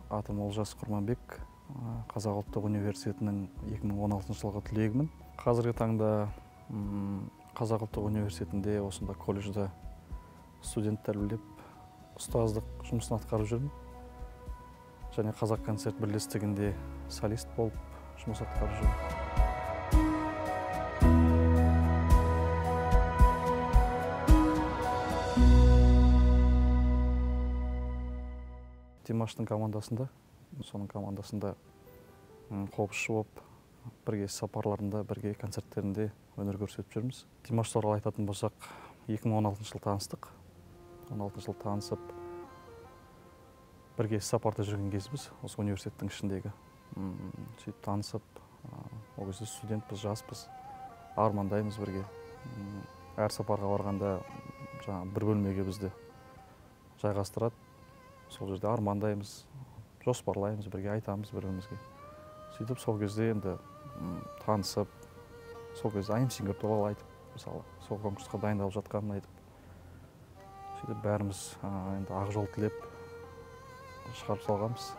Атым Олжас Құрманбек, Қазақ ұлттық университетінің 2016 жылғы түлегімін. Қазіргі таңда Қазақ ұлттық университетінде осында колледжда студент тәрбиелеп, ұстаздық жұмысын атқарып жүрмін. Және Қазақ концерт бірлестігінде солист болып жұмыс атқарып жүрмін. Димаштың командасында, соның командасында қобызшы болып, бірге сапарларында, бірге концерттерінде өнер көрсетіп жүрміз. Димаш туралы айтатын болсақ, 2016 жылы таныстық. 16 жыл танысып, бірге сапарда жүрген кезіміз, осы университеттің ішіндегі. Сөйтіп танысып, ол кезде студентпіз, жаспыз, армандаймыз бірге. Әр сапарға барғанда бір бөлмеге бізді жайғастырады. Сол жерде армандаймыз, жоспарлаймыз, бірге айтамыз бір-бірімізге. Сөйтіп сол кезде енді танысып, сол кезде айым сингер туралы айтып, мысалы, сол конкурсқа дайындалып жатқанын айтып. Сөйтіп бәріміз енді ақ жол тілеп шығарып салғанбыз.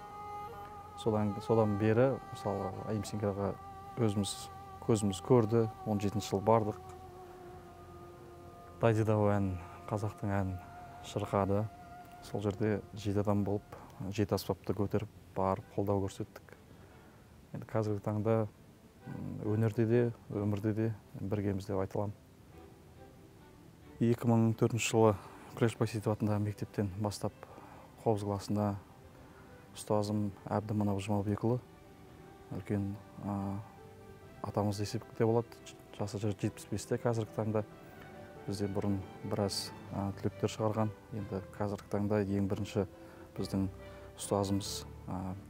Содан бері, мысалы, айым сингерға өзіміз көзіміз көрді, 17 жыл бардық. Дайдидау ән, қазақтың ән шырқады. Сол жерде 7 адам болып, 7 аспапты көтеріп, барып, қолдау көрсеттік. Енді қазіргі таңда өнерде де, өмірде де біргеміз деп айта аламын. 2004 жылы Күреш Байсейітов атындағы мектептен бастап қобыз класында ұстазым Әбдіманап Жұмабекұлы, үлкен атамыз десек те болады. Жасы 75-те қазіргі таңда. Бізден бұрын біраз түлектер шығарған. Енді қазіргі таңда ең бірінші біздің ұстазымыз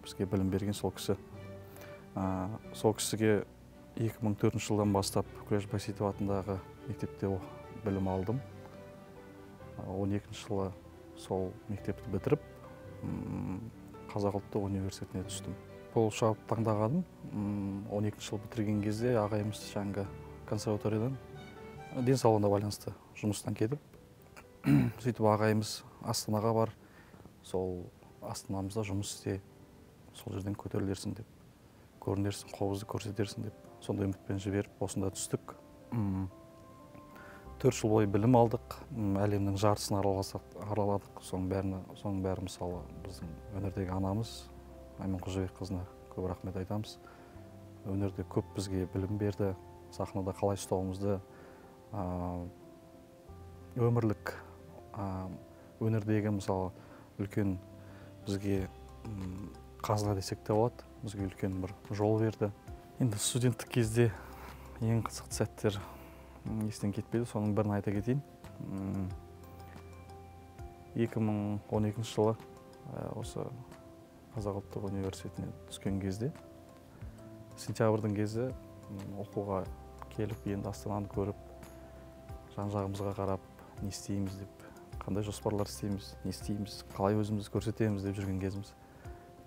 бізге білім берген сол кісі. Сол кісіге 2004 жылдан бастап Күреш Байсейітов атындағы мектепте білім алдым. 12 жылы сол мектепті бітіріп, Қазақ ұлттық университетіне түстім. Бұл шабыт таңдағаным 12 жыл бітірген кезде ағайымыз жаңағы консерваториядан денсаулығына байланысты жұмыстан кетіп, сөйтіп ағайымыз Астанаға бар, сол Астанамызда жұмыс істе, сол жерден көтерілерсің деп, көрінерсің, қобызды көрсетерсің деп, сондай үмітпен жіберіп, осында түстік. 4 жыл бойы білім алдық, әлемнің жартысын араладық. Соның бәрі мысалы біздің өнердегі анамыз, Айман Қожабекқызына көп рахмет айтамыз. Өнерде көп бізге білім берді, сахнада қалай ұстауымызды, өмірлік өнердегі мысалы үлкен бізге қазына десек те болады, бізге үлкен бір жол берді. Енді студенттік кезде ең қызықты сәттер естен кетпейді, соның бірін айта кетейін. 2012 жылы осы Қазақ ұлттық университетіне түскен кезде, сентябрьдің кезі оқуға келіп, енді Астананы көріп, жан-жағымызға қарап, не істейміз деп, қандай жоспарлар істейміз, не істейміз, қалай өзімізді көрсетеміз деп жүрген кезіміз.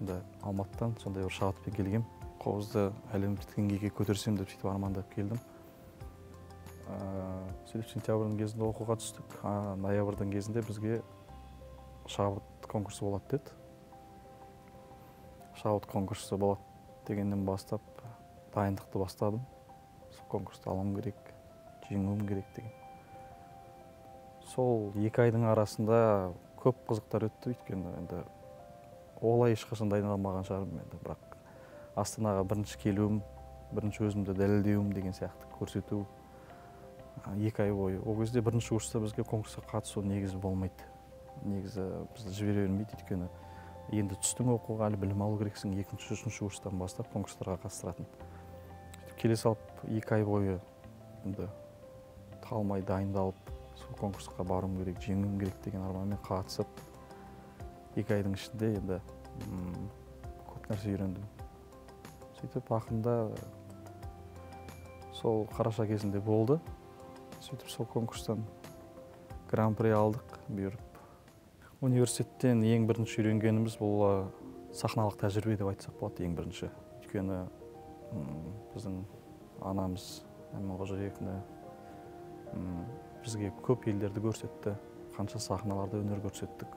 Енді Алматыдан сондай бір шабытпен келгем, қобызды әлемдік деңгейге көтерсем деп сөйтіп армандап келдім. Сөйтіп сентябрьдің кезінде оқуға түстік. Ноябрьдің кезінде бізге шабыт конкурсы болады деді. Шабыт конкурсы болады дегеннен бастап дайындықты бастадым. Сол конкурсты алуым керек, жеңуім керек деген. Сол 2 айдың арасында көп қызықтар өтті, өйткені енді олай ешқашан дайындалмаған шығармын енді, бірақ Астанаға бірінші келуім, бірінші өзімді дәлелдеуім деген сияқты көрсету 2 ай бойы. Ол кезде бірінші курста бізге конкурсқа қатысу негізі болмайды. Негізі бізді жібере бермейді, өйткені енді түстің оқуға, әлі білім алу керексің, 2-3 курстан бастап конкурстарға қатыстыратын. Келе салып 2 ай бойы енді талмай дайындалып, сол конкурсқа баруым керек, жеңуім керек деген арманмен қатысып, 2 айдың ішінде енді көп нәрсе үйрендім. Сөйтіп ақырында сол қараша кезінде болды. Сөйтіп сол конкурстан гран-при алдық, бұйырып. Университеттен ең бірінші үйренгеніміз бұл сахналық тәжірибе деп айтсақ болады, ең бірінші. Өйткені біздің анамыз Айман Қожабеківна бізге көп елдерді көрсетті, қанша сахналарда өнер көрсеттік.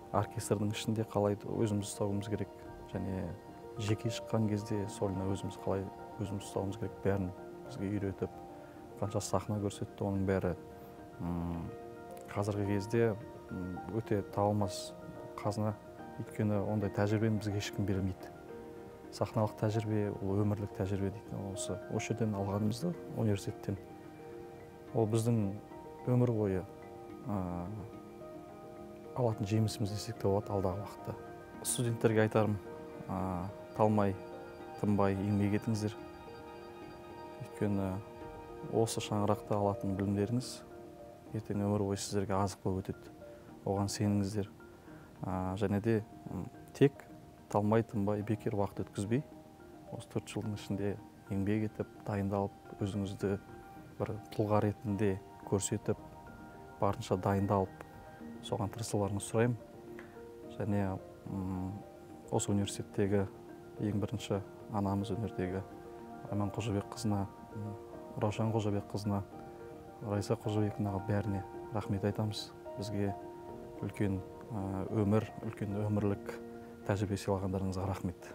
Оркестрдің ішінде қалай өзімізді ұстауымыз керек, және жеке шыққан кезде сольно өзіміз қалай өзіміз ұстауымыз керек бәрін бізге үйретіп, қанша сахна көрсетті, оның бәрі қазіргі кезде өте табылмас қазына, өйткені ондай тәжірибені бізге ешкім бермейді. Сахналық тәжірибе, ол өмірлік тәжірибе дейді. Осы жерден алғанымызды университеттен. Ол біздің өмір бойы алатын жемісіміз десек те болады алдағы уақытта. Студенттерге айтарым, талмай, тынбай еңбек етіңіздер. Өйткені осы шаңырақта алатын білімдеріңіз ертең өмір бойы сіздерге азық болып өтеді. Оған сеніңіздер. Және де тек талмай, тынбай, бекер уақыт өткізбей, осы 4 жылдың ішінде еңбек етіп, дайындалып, өзіңізді бір тұлға ретінде көрсетіп, барынша дайындалып, соған тырысуларыңызды сұраймын. Және осы университеттегі ең бірінші анамыз өнердегі Айман Қожабекқызына, Раушан Қожабекқызына, Райса Қожабекқызына бәріне рахмет айтамыз. Бізге үлкен өмір, үлкен өмірлік тәжірибе сыйлағандарыңызға рахмет.